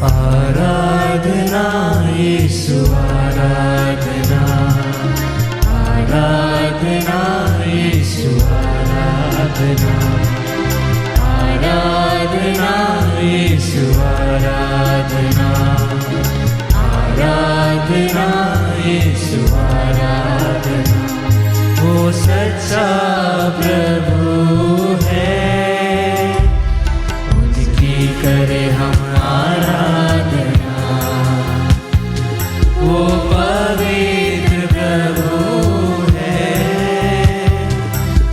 आराधना यीशु आराधना, आराधना यीशु आराधना, आराधना यीशु आराधना, आराधना यीशु आराधना। वो सच्चा प्रभु है, उनकी करे हम आराधना। वो पवित्र प्रभु है,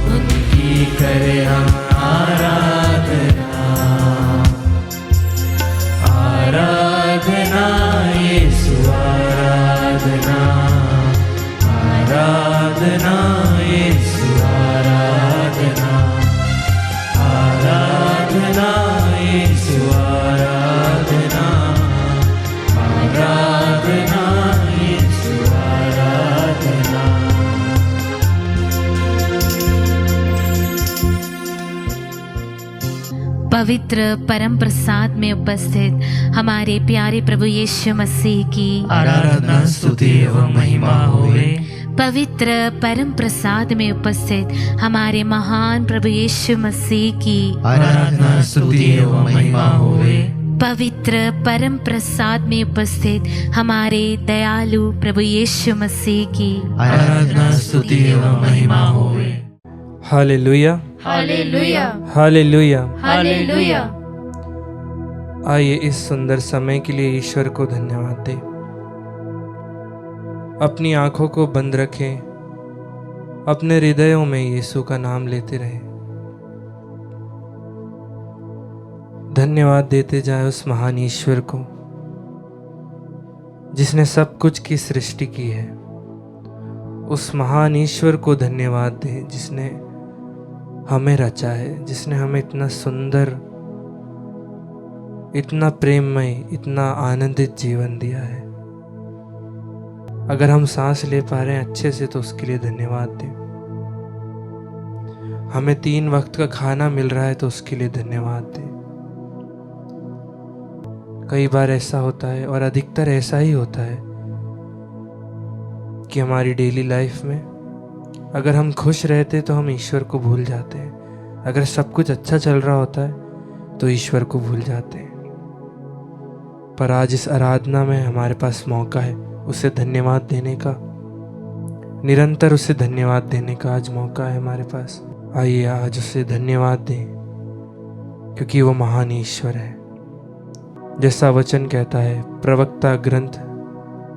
उनकी करे हम आराधना। आराधना यीशु आराधना, आराधना यीशु आराधना, आराधना यीशु आराधना, आराधना यीशु आराधना। पवित्र परम प्रसाद में उपस्थित हमारे प्यारे प्रभु यीशु मसीह की आराधना स्तुति एवं महिमा होवे। पवित्र परम प्रसाद में उपस्थित हमारे महान प्रभु यीशु मसीह की आराधना स्तुति एवं महिमा होवे। पवित्र परम प्रसाद में उपस्थित हमारे दयालु प्रभु यीशु मसीह की आराधना स्तुति एवं महिमा होवे। Hallelujah, hallelujah, hallelujah. हालेलुया। आइए इस सुंदर समय के लिए ईश्वर को धन्यवाद दें। अपनी आंखों को बंद रखें, अपने हृदयों में यीशु का नाम लेते रहें। धन्यवाद देते जाए उस महान ईश्वर को जिसने सब कुछ की सृष्टि की है। उस महान ईश्वर को धन्यवाद दें जिसने हमें रचा है, जिसने हमें इतना सुंदर, इतना प्रेममय, इतना आनंदित जीवन दिया है। अगर हम सांस ले पा रहे हैं अच्छे से तो उसके लिए धन्यवाद दें। हमें 3 वक्त का खाना मिल रहा है तो उसके लिए धन्यवाद दें। कई बार ऐसा होता है और अधिकतर ऐसा ही होता है कि हमारी डेली लाइफ में अगर हम खुश रहते तो हम ईश्वर को भूल जाते हैं। अगर सब कुछ अच्छा चल रहा होता है तो ईश्वर को भूल जाते हैं। पर आज इस आराधना में हमारे पास मौका है उसे धन्यवाद देने का, निरंतर उसे धन्यवाद देने का आज मौका है हमारे पास। आइए आज उसे धन्यवाद दें क्योंकि वो महान ईश्वर है। जैसा वचन कहता है प्रवक्ता ग्रंथ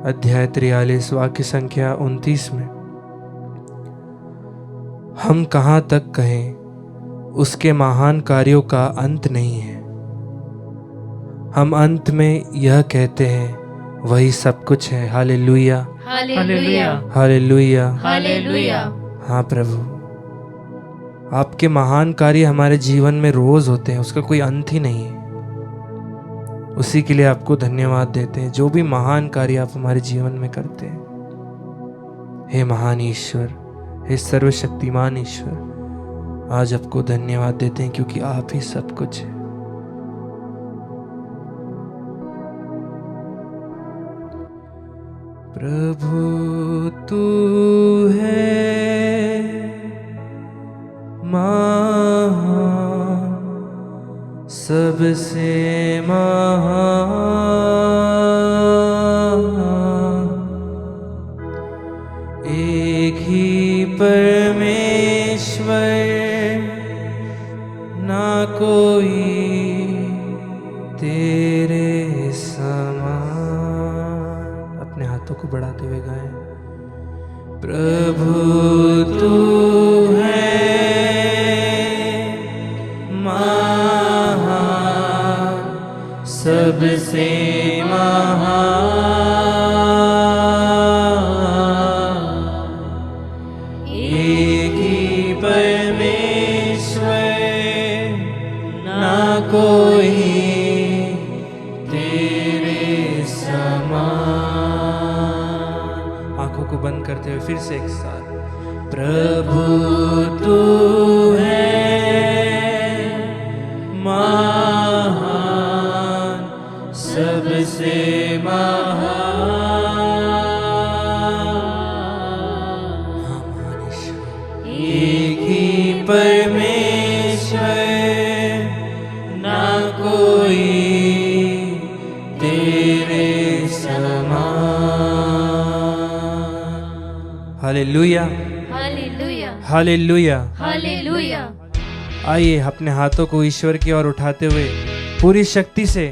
अध्याय 43 वाक्य संख्या 29 में, हम कहाँ तक कहें उसके महान कार्यों का अंत नहीं है। हम अंत में यह कहते हैं वही सब कुछ है। Hallelujah, hallelujah, hallelujah, hallelujah. हाँ प्रभु, आपके महान कार्य हमारे जीवन में रोज होते हैं, उसका कोई अंत ही नहीं है। उसी के लिए आपको धन्यवाद देते हैं जो भी महान कार्य आप हमारे जीवन में करते हैं। हे महान ईश्वर, हे सर्वशक्तिमान ईश्वर, आज आपको धन्यवाद देते हैं क्योंकि आप ही सब कुछ है। प्रभु तू है महान, सबसे महान, एक ही परमेश्वर, ना कोई तेरे समान। अपने हाथों को बढ़ाते हुए गाएं। प्रभु तू है महान, सबसे महान, एक ही परमेश्वर, ना कोई तेरे समान। आंखों को बंद करते हुए फिर से एक साथ। प्रभु तू है महान, सब सबसे महान ईश्वर, एक ही परमेश्वर, ना कोई तेरे समान। Hallelujah, hallelujah, hallelujah. हालेलुया। आइए अपने हाथों को ईश्वर की ओर उठाते हुए पूरी शक्ति से,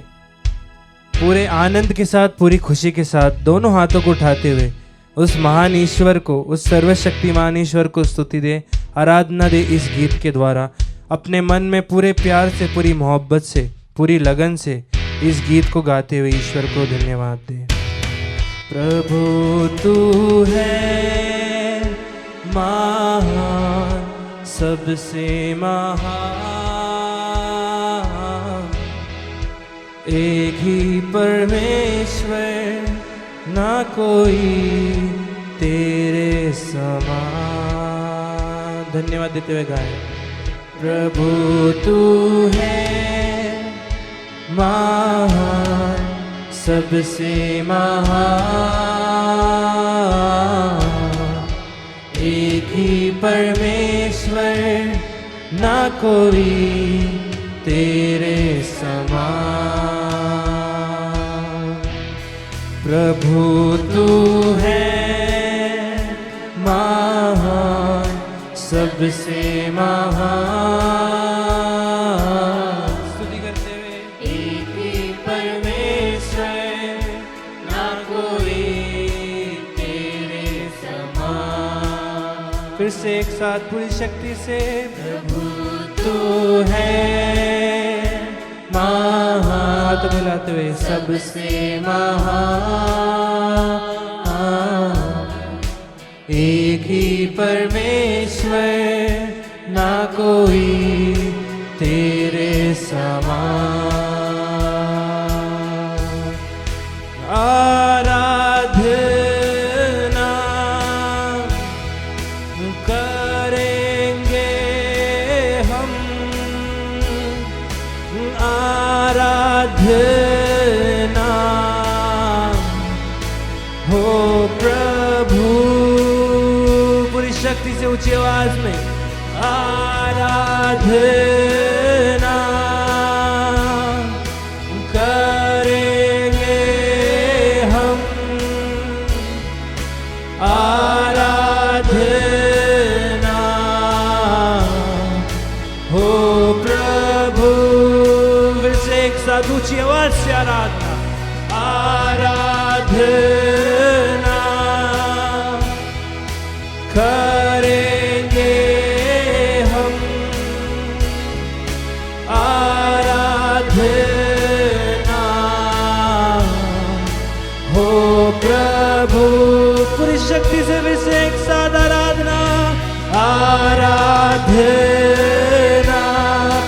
पूरे आनंद के साथ, पूरी खुशी के साथ दोनों हाथों को उठाते हुए उस महान ईश्वर को, उस सर्वशक्तिमान ईश्वर को स्तुति दे, आराधना दे इस गीत के द्वारा। अपने मन में पूरे प्यार से, पूरी मोहब्बत से, पूरी लगन से इस गीत को गाते हुए ईश्वर को धन्यवाद दे। प्रभु तू है महान, सबसे महान, एक ही परमेश्वर, ना कोई तेरे समान। धन्यवाद देते हुए गाएं। प्रभु तू है महान, सबसे महान, एक ही परमेश्वर, ना कोई तेरे समान। प्रभु तू है महान, सबसे महान, स्तुति करते हुए एक ही परमेश्वर, ना कोई तेरे समान। फिर से एक साथ पूरी शक्ति से। प्रभु तू है महान, हाथ मिलाते हुए सबसे महान, एक ही परमेश्वर, ना कोई तेरे समान। आराधना करेंगे हम, आराधना हो प्रभु। पूरी शक्ति से ऊंची आवाज में आराधना करेंगे हम, आराधना हो प्रभु। फिर से एक साथ ऊंची आवाज से आराधना। आराधना करेंगे हम, आराधना हो प्रभु। पूरी शक्ति से फिर से एक साथ आराधना। आराधना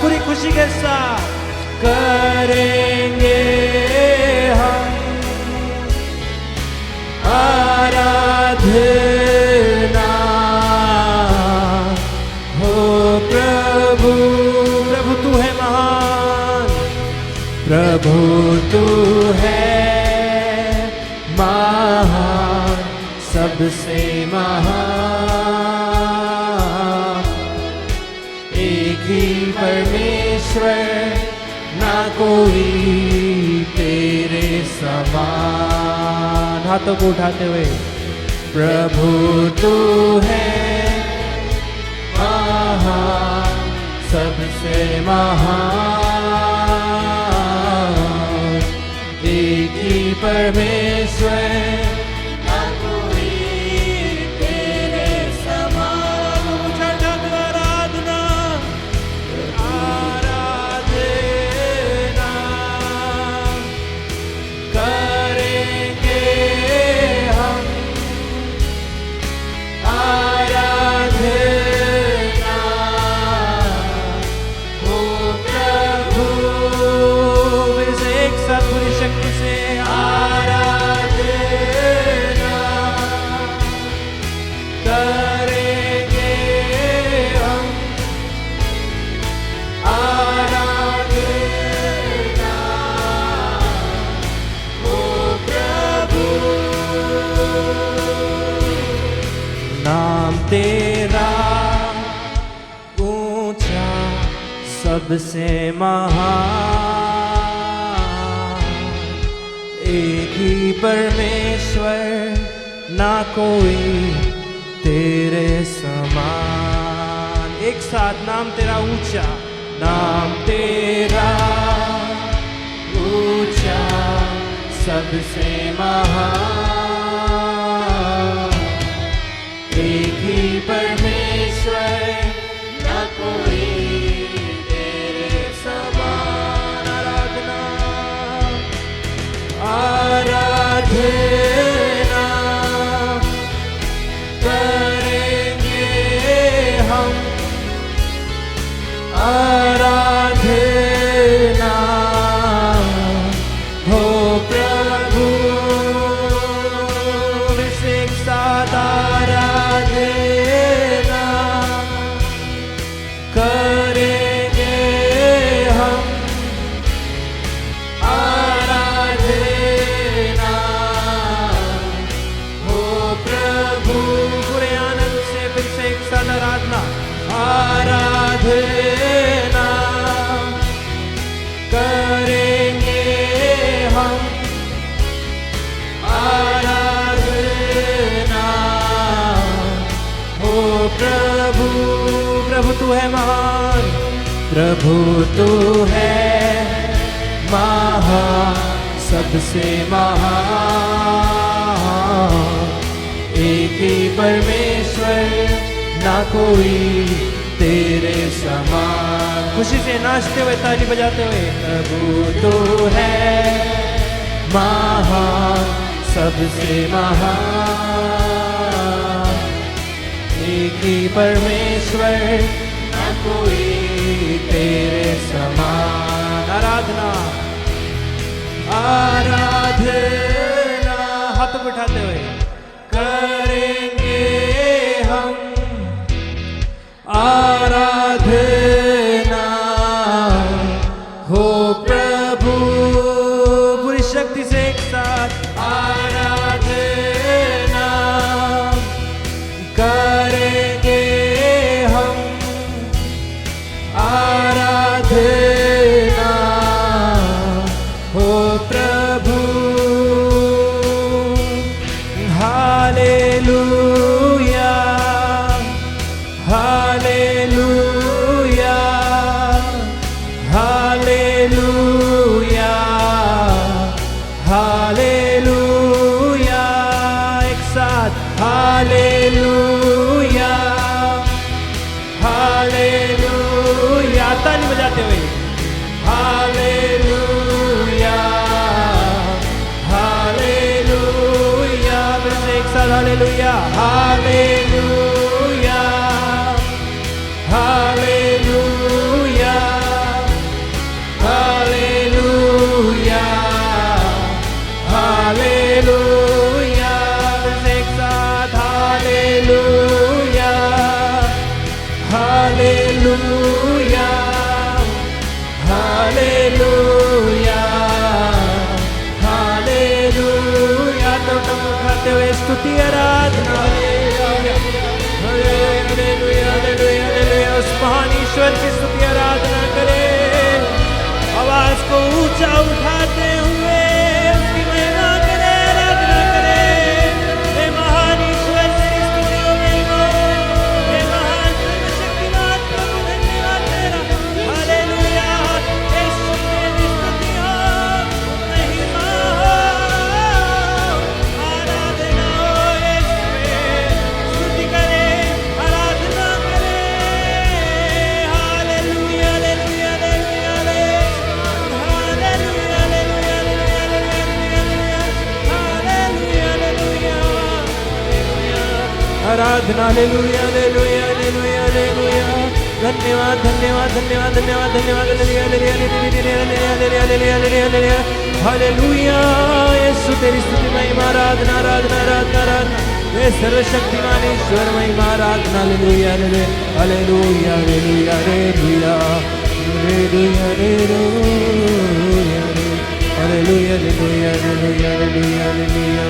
पूरी खुशी के साथ करेंगे हम, आराधना हो प्रभु। प्रभु तू है महान, प्रभु तू है महान, सबसे महान, एक ही परमेश्वर, ना कोई तेरे समान। हाथों को उठाते हुए प्रभु तू है महान, सबसे महान, एक ही परमेश्वर, ना कोई तेरे समान। आराधना, आराधना करेंगे हम, आराधना हो प्रभु। फिर से एक साथ पूरी शक्ति से आराधना सबसे महान, एक ही परमेश्वर, ना कोई तेरे समान। एक साथ नाम तेरा ऊंचा, नाम तेरा ऊंचा, सबसे महान, एक ही परमेश्वर, ना कोई तेरे समान। आराधना आराधना करेंगे हम, आराधना हो प्रभु, एक साथ आराधना करेंगे हम, आराधना हो प्रभु। पूरे आनंद से फिर से एक साथ आराधना, आराधना करेंगे हम, आराधना हो प्रभु। प्रभु तू है महान, प्रभु तू है महान, सबसे महान, एक ही परमेश्वर, ना कोई तेरे समान। खुशी से नाचते हुए, ताली बजाते हुए, प्रभु तो है महान, सबसे महान, एक ही परमेश्वर, ना कोई तेरे समान। आराधना आराधना हाथ उठाते हुए करेंगे हम, आराधना हो प्रभु। पूरी शक्ति से एक साथ आराधना करेंगे हम, आराधना हो प्रभु। हालेलुया हालेलुया हालेलुया हालेलुया, एक साथ हालेलुया हालेलुया, ताली बजाते हुए हालेलुया हालेलुया, फिर से एक साथ hallelujah hallelujah hallelujah hallelujah hallelujah, फिर से एक साथ हालेलुया हालेलुया हालेलुया हालेलुया। तो तुम खाते हुए स्तुति आराधना, उस महान ईश्वर की स्तुति आराधना करें, आवाज को ऊंचा उठाते हुए उसकी महिमा करें, आराधना करें। हे महान ईश्वर तेरी स्तुति हो गई हो, हे महान सर्वशक्तिमान प्रभु धन्यवाद तेरा। हालेलुया, यीशु तेरी स्तुति हो, महिमा हो, आराधना हो, यीशु स्तुति करें, आराधना करें। Hallelujah hallelujah hallelujah hallelujah hallelujah hallelujah, आराधना हालेलुया हालेलुया हालेलुया हालेलुया। धन्यवाद धन्यवाद धन्यवाद धन्यवाद धन्यवाद, hallelujah hallelujah hallelujah hallelujah hallelujah. Yeshu तेरी स्तुति महिमा आराधना आराधना आराधना आराधना, हे सर्वशक्तिमान ईश्वर महिमा आराधना। Hallelujah hallelujah hallelujah hallelujah hallelujah hallelujah hallelujah hallelujah hallelujah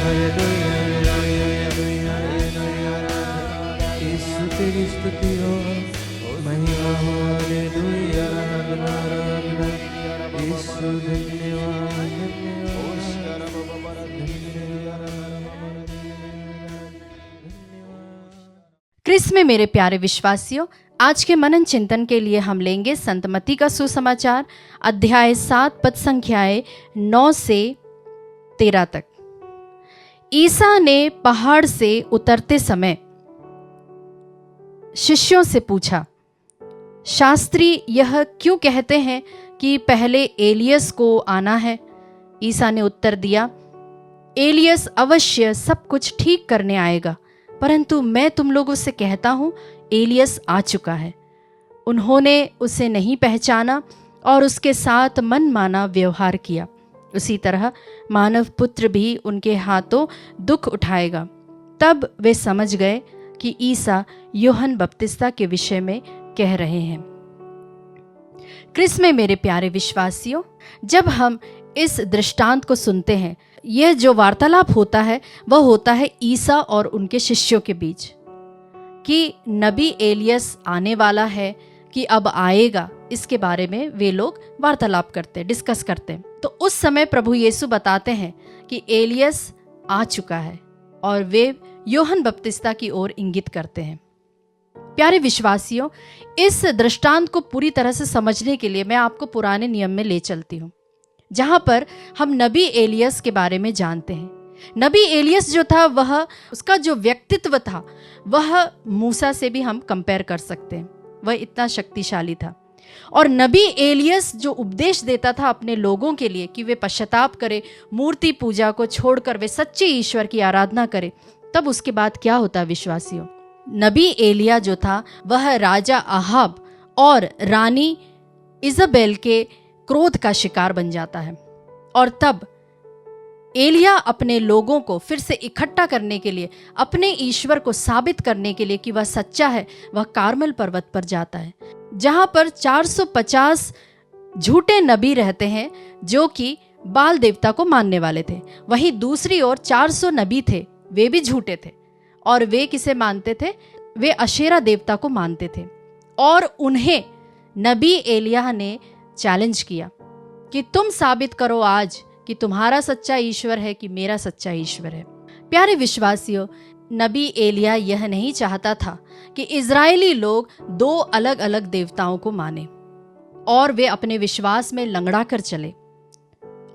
hallelujah hallelujah. Yeshu तेरी स्तुति हो, महिमा क्रिस्त में मेरे प्यारे विश्वासियों, आज के मनन चिंतन के लिए हम लेंगे संत मत्ती का सुसमाचार अध्याय 7 पद संख्याएं 9 से 13 तक। ईसा ने पहाड़ से उतरते समय शिष्यों से पूछा, शास्त्री यह क्यों कहते हैं कि पहले एलियस को आना है? ईसा ने उत्तर दिया, एलियस अवश्य सब कुछ ठीक करने आएगा, परंतु मैं तुम लोगों से कहता हूं एलियस आ चुका है। उन्होंने उसे नहीं पहचाना और उसके साथ मनमाना व्यवहार किया। उसी तरह मानव पुत्र भी उनके हाथों दुख उठाएगा। तब वे समझ गए कि ईसा यूहन्ना बपतिस्ता के विषय में कह रहे हैं। क्रिस्त में मेरे प्यारे विश्वासियों, जब हम इस दृष्टांत को सुनते हैं, यह जो वार्तालाप होता है वह होता है ईसा और उनके शिष्यों के बीच, कि नबी एलियस आने वाला है कि अब आएगा, इसके बारे में वे लोग वार्तालाप करते, डिस्कस करते। तो उस समय प्रभु यीशु बताते हैं कि एलियस आ चुका है और वे यूहन्ना बपतिस्ता की ओर इंगित करते हैं। प्यारे विश्वासियों, इस दृष्टांत को पूरी तरह से समझने के लिए मैं आपको पुराने नियम में ले चलती हूँ, जहां पर हम नबी एलियस के बारे में जानते हैं। नबी एलियस जो था, वह उसका जो व्यक्तित्व था वह मूसा से भी हम कंपेयर कर सकते हैं। वह इतना शक्तिशाली था। और नबी एलियस जो उपदेश देता था अपने लोगों के लिए कि वे पश्चाताप करें, मूर्ति पूजा को छोड़कर वे सच्चे ईश्वर की आराधना करें, तब उसके बाद क्या होता विश्वासियों? नबी एलिया जो था वह राजा अहाब और रानी इज़ाबेल के क्रोध का शिकार बन जाता है। और तब एलिया अपने लोगों को फिर से इकट्ठा करने के लिए, अपने ईश्वर को साबित करने के लिए कि वह सच्चा है, वह कार्मेल पर्वत पर जाता है, जहां पर 450 झूठे नबी रहते हैं जो कि बाल देवता को मानने वाले थे। वहीं दूसरी ओर 400 नबी थे, वे भी झूठे थे। और वे किसे मानते थे? वे अशेरा देवता को मानते थे। और उन्हें नबी एलिया ने चैलेंज किया कि तुम साबित करो आज कि तुम्हारा सच्चा ईश्वर है कि मेरा सच्चा ईश्वर है। प्यारे विश्वासियों, नबी एलिया यह नहीं चाहता था कि इजरायली लोग 2 अलग अलग देवताओं को माने और वे अपने विश्वास में लंगड़ा कर चले।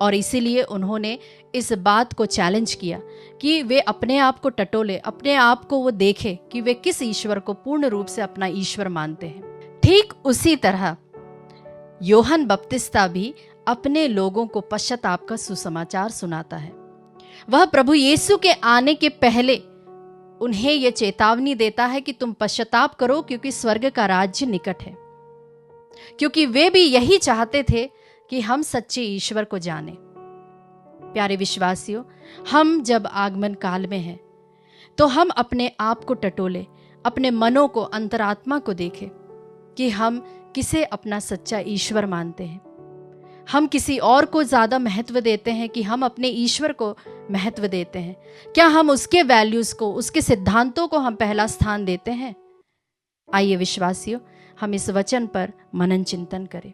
और इसीलिए उन्होंने इस बात को चैलेंज किया कि वे अपने आप को टटोले, अपने आप को वो देखे कि वे किस ईश्वर को पूर्ण रूप से अपना ईश्वर मानते हैं। ठीक उसी तरह यूहन्ना बपतिस्ता भी अपने लोगों को पश्चाताप का सुसमाचार सुनाता है। वह प्रभु यीशु के आने के पहले उन्हें यह चेतावनी देता है कि तुम पश्चाताप करो, क्योंकि स्वर्ग का राज्य निकट है। क्योंकि वे भी यही चाहते थे कि हम सच्चे ईश्वर को जानें। प्यारे विश्वासियों, हम जब आगमन काल में हैं तो हम अपने आप को टटोले, अपने मनों को, अंतरात्मा को देखें कि हम किसे अपना सच्चा ईश्वर मानते हैं। हम किसी और को ज़्यादा महत्व देते हैं कि हम अपने ईश्वर को महत्व देते हैं? क्या हम उसके वैल्यूज़ को, उसके सिद्धांतों को हम पहला स्थान देते हैं? आइए विश्वासियों, हम इस वचन पर मनन चिंतन करें।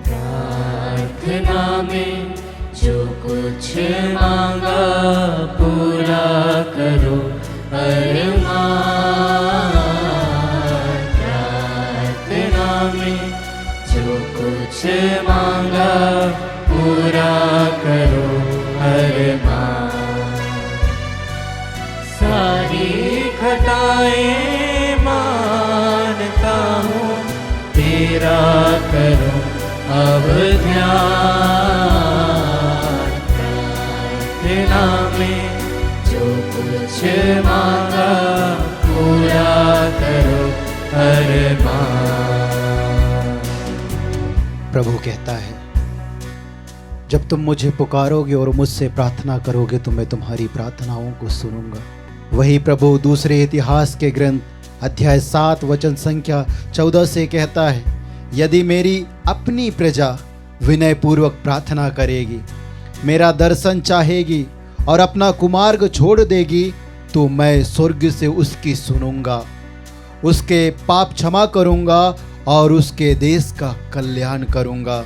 प्रार्थना में जो कुछ मांगा पूरा करो अरमान। प्रार्थना में जो कुछ मांगा पूरा करो अरमान। सारी खताएं मानता हूँ, तेरा करो अब ध्यान। प्रार्थना में जो कुछ मांगा पूरा करो अरमान। प्रभु कहता है, जब तुम मुझे पुकारोगे और मुझसे प्रार्थना करोगे तो मैं तुम्हारी प्रार्थनाओं को सुनूंगा। वही प्रभु दूसरे इतिहास के ग्रंथ अध्याय 7 वचन संख्या 14 से कहता है, यदि मेरी अपनी प्रजा विनय पूर्वक प्रार्थना करेगी, मेरा दर्शन चाहेगी और अपना कुमार्ग छोड़ देगी, तो मैं स्वर्ग से उसकी सुनूंगा, उसके पाप क्षमा करूंगा और उसके देश का कल्याण करूंगा।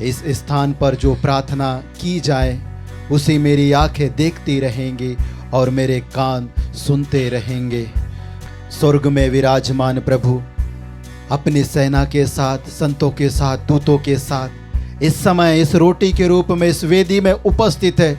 इस स्थान पर जो प्रार्थना की जाए उसे मेरी आंखें देखती रहेंगी और मेरे कान सुनते रहेंगे। स्वर्ग में विराजमान प्रभु अपनी सेना के साथ, संतों के साथ, दूतों के साथ इस समय इस रोटी के रूप में इस वेदी में उपस्थित है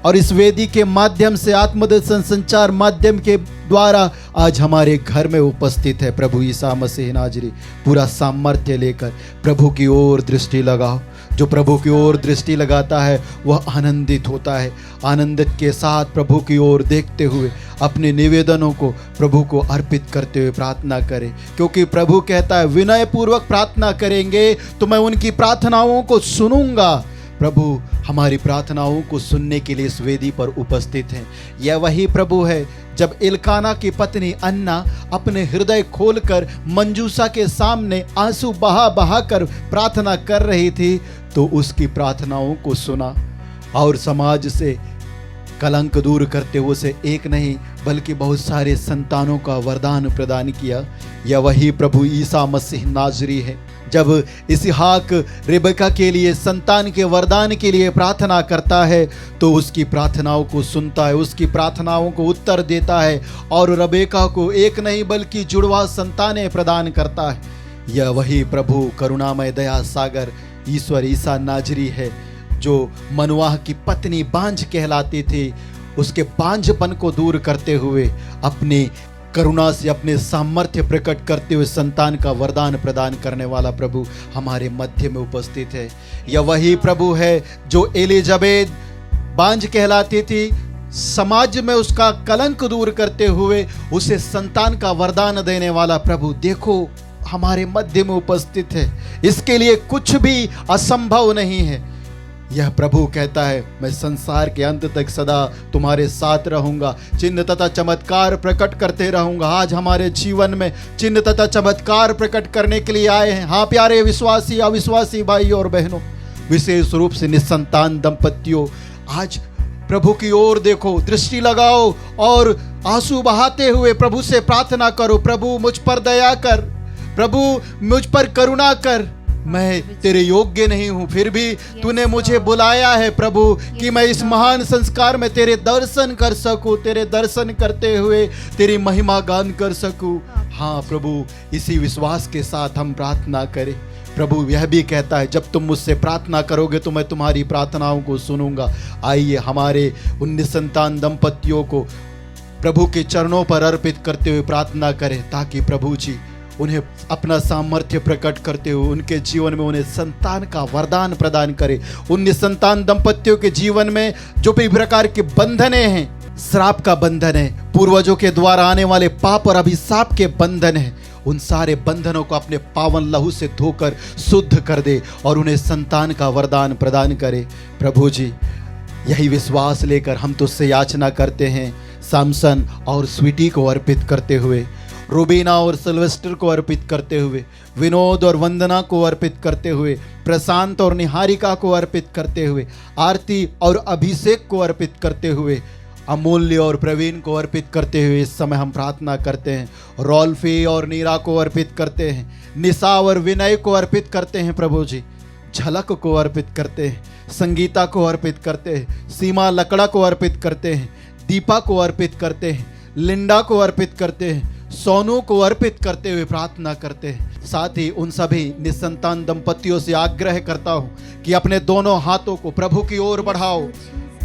और इस वेदी के माध्यम से आत्मदर्शन संचार माध्यम के द्वारा आज हमारे घर में उपस्थित है। प्रभु ईसा मसीह नाजरी पूरा सामर्थ्य लेकर प्रभु की ओर दृष्टि लगाओ। जो प्रभु की ओर दृष्टि लगाता है वह आनंदित होता है। आनंदित के साथ प्रभु की ओर देखते हुए अपने निवेदनों को प्रभु को अर्पित करते हुए प्रार्थना करें, क्योंकि प्रभु कहता है विनय पूर्वक प्रार्थना करेंगे तो मैं उनकी प्रार्थनाओं को सुनूंगा। प्रभु हमारी प्रार्थनाओं को सुनने के लिए इस वेदी पर उपस्थित हैं। यह वही प्रभु है जब इल्काना की पत्नी अन्ना अपने हृदय खोलकर मंजूसा के सामने आंसू बहा बहा कर प्रार्थना कर रही थी, तो उसकी प्रार्थनाओं को सुना और समाज से कलंक दूर करते हुए उसे एक नहीं बल्कि बहुत सारे संतानों का वरदान प्रदान किया। यह वही प्रभु ईसा मसीह नाजरी है। जब इसहाक रिबका के लिए संतान के वरदान के लिए प्रार्थना करता है तो उसकी प्रार्थनाओं को सुनता है, उसकी प्रार्थनाओं को उत्तर देता है और रबेका को एक नहीं बल्कि जुड़वा संतानें प्रदान करता है। यह वही प्रभु करुणामय दया सागर ईश्वर ईसा नाजरी है जो मनवाह की पत्नी बांझ कहलाती थी, उसके बांझपन को दूर करते हुए अपनी करुणा से अपने सामर्थ्य प्रकट करते हुए संतान का वरदान प्रदान करने वाला प्रभु हमारे मध्य में उपस्थित है। यह वही प्रभु है जो एलिजाबेथ बांझ कहलाती थी, समाज में उसका कलंक दूर करते हुए उसे संतान का वरदान देने वाला प्रभु देखो हमारे मध्य में उपस्थित है। इसके लिए कुछ भी असंभव नहीं है। यह प्रभु कहता है मैं संसार के अंत तक सदा तुम्हारे साथ रहूंगा, चिन्ह तथा चमत्कार प्रकट करते रहूंगा। आज हमारे जीवन में चिन्ह तथा चमत्कार प्रकट करने के लिए आए हैं। हाँ प्यारे विश्वासी अविश्वासी भाई और बहनों, विशेष रूप से निसंतान दंपतियों, आज प्रभु की ओर देखो, दृष्टि लगाओ और आंसू बहाते हुए प्रभु से प्रार्थना करो, प्रभु मुझ पर दया कर, प्रभु मुझ पर करुणा कर, मैं तेरे योग्य नहीं हूं, फिर भी तूने मुझे बुलाया है प्रभु कि मैं इस महान संस्कार में तेरे दर्शन कर सकूं, तेरे दर्शन करते हुए तेरी महिमा गान कर सकूं। हाँ प्रभु, इसी विश्वास के साथ हम प्रार्थना करें। प्रभु यह भी कहता है जब तुम मुझसे प्रार्थना करोगे तो मैं तुम्हारी प्रार्थनाओं को सुनूंगा। आइए हमारे उन निसंतान दंपतियों को प्रभु के चरणों पर अर्पित करते हुए प्रार्थना करें, ताकि प्रभु जी उन्हें अपना सामर्थ्य प्रकट करते हुए उनके जीवन में उन्हें संतान का वरदान प्रदान करे। उन निसंतान दंपतियों के जीवन में जो भी प्रकार के बंधने हैं, श्राप का बंधन है, पूर्वजों के द्वारा आने वाले पाप और अभिशाप के बंधन है, उन सारे बंधनों को अपने पावन लहू से धोकर शुद्ध कर दे और उन्हें संतान का वरदान प्रदान करे। प्रभु जी यही विश्वास लेकर हम तुझसे याचना करते हैं, सामसन और स्वीटी को अर्पित करते हुए, रूबीना और सिल्वेस्टर को अर्पित करते हुए, विनोद और वंदना को अर्पित करते हुए, प्रशांत और निहारिका को अर्पित करते हुए, आरती और अभिषेक को अर्पित करते हुए, अमूल्य और प्रवीण को अर्पित करते हुए इस समय हम प्रार्थना करते हैं। रॉल्फी और नीरा को अर्पित करते हैं, निशा और विनय को अर्पित करते हैं प्रभु जी, झलक को अर्पित करते हैं, संगीता को अर्पित करते हैं, सीमा लकड़ा को अर्पित करते हैं, दीपा को अर्पित करते हैं, लिंडा को अर्पित करते हैं, सोनू को अर्पित करते हुए प्रार्थना करते हैं। साथ ही उन सभी निसंतान दंपतियों से आग्रह करता हूं कि अपने दोनों हाथों को प्रभु की ओर बढ़ाओ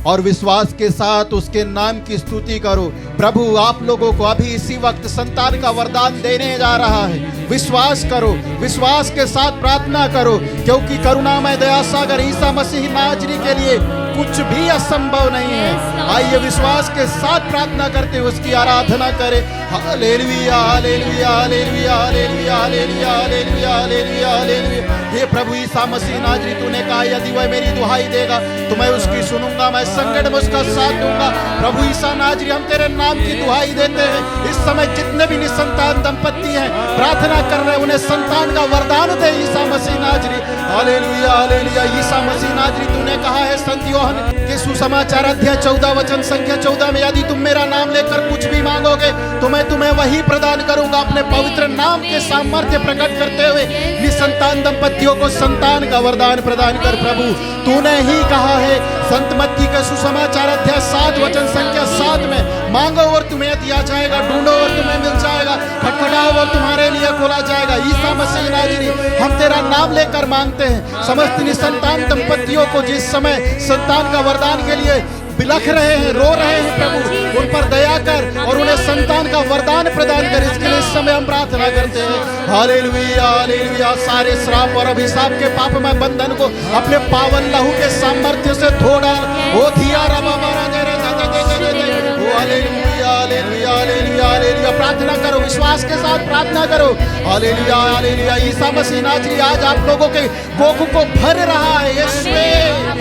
और विश्वास के साथ उसके नाम की स्तुति करो। प्रभु आप लोगों को अभी इसी वक्त संतान का वरदान देने जा रहा है। विश्वास करो, विश्वास के साथ प्रार्थना करो, क्योंकि करुणामय दया सागर ईसा मसीह नाजरी के लिए कुछ भी असंभव नहीं है। Yes, Lord. आइए विश्वास के साथ प्रार्थना करते हुए उसकी आराधना करें। Hallelujah hallelujah hallelujah hallelujah hallelujah hallelujah hallelujah hallelujah. हे प्रभु ईसा मसीह नाजरी, तूने कहा यदि वह मेरी दुहाई देगा तो मैं उसकी सुनूंगा, मैं संकट में उसका साथ दूंगा। प्रभु ईसा नाजरी, हम तेरे नाम की दुहाई देते हैं। इस समय जितने भी निसंतान दंपत्ति हैं प्रार्थना कर रहे हैं, उन्हें संतान का वरदान दे ईसा मसीह नाजरी। Hallelujah hallelujah. ईसा मसीह नाजरी, तूने कहा है संत यूहन्ना के सुसमाचार अध्याय 14 वचन संख्या 14 में, यदि तुम मेरा नाम लेकर कुछ भी मांगोगे तो मैं तुम्हें वही प्रदान करूंगा। अपने पवित्र नाम के सामर्थ्य प्रकट करते हुए निसंतान दंपत्तियों को संतान का वरदान प्रदान कर प्रभु। तूने ही कहा है संत मत्ती के सुसमाचार अध्याय 7 वचन संख्या 7 में, मांगो और तुम्हें दिया जाएगा, ढूंढो और तुम्हें मिल जाएगा, खटखटाओ और तुम्हारे लिए खोला जाएगा। ईसा मसीह नाजरी, हम तेरा नाम लेकर मांगते हैं। समस्त निसंतान दंपत्तियों को जिस समय संतान का वरदान के लिए बिलख रहे हैं, रो रहे हैं प्रभु, उन पर दया कर और उन्हें संतान का वरदान प्रदान कर। इसके लिए इस समय हम प्रार्थना करते हैं। Hallelujah hallelujah. सारे श्राप और अभिशाप के पापमय बंधन को अपने पावन लहू के सामर्थ्य से धो डाल। ओ धिया रबा बारा दे रे दे दे दे दे दे। ओ हालेलुया हालेलुया हालेलुया हालेलुया। प्रार्थना करो, विश्वास के साथ प्रार्थना करो। Hallelujah hallelujah. ईसा मसीह नाजरी आज आप लोगों के कोख को भर रहा है। यीशुए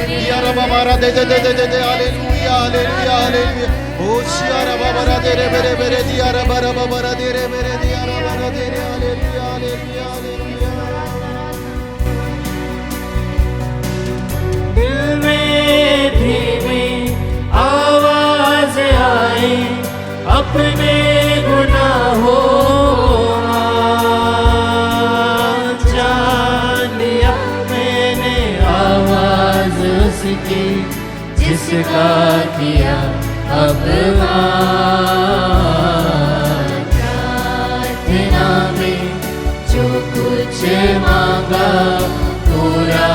धिया रबा बारा दे दे दे दे दे। Hallelujah hallelujah hallelujah. ओ शिया रबा बारा दे रे मेरे मेरे धिया रबा रबा बारा दे रे मेरे धिया रबा बारा दे रे। Hallelujah hallelujah hallelujah. दिल में धीमी आवाज आए, अपने गुनाहों जान लिया मैंने, आवाज उसकी जिसका किया अब प्रार्थना में जो कुछ मांगा पूरा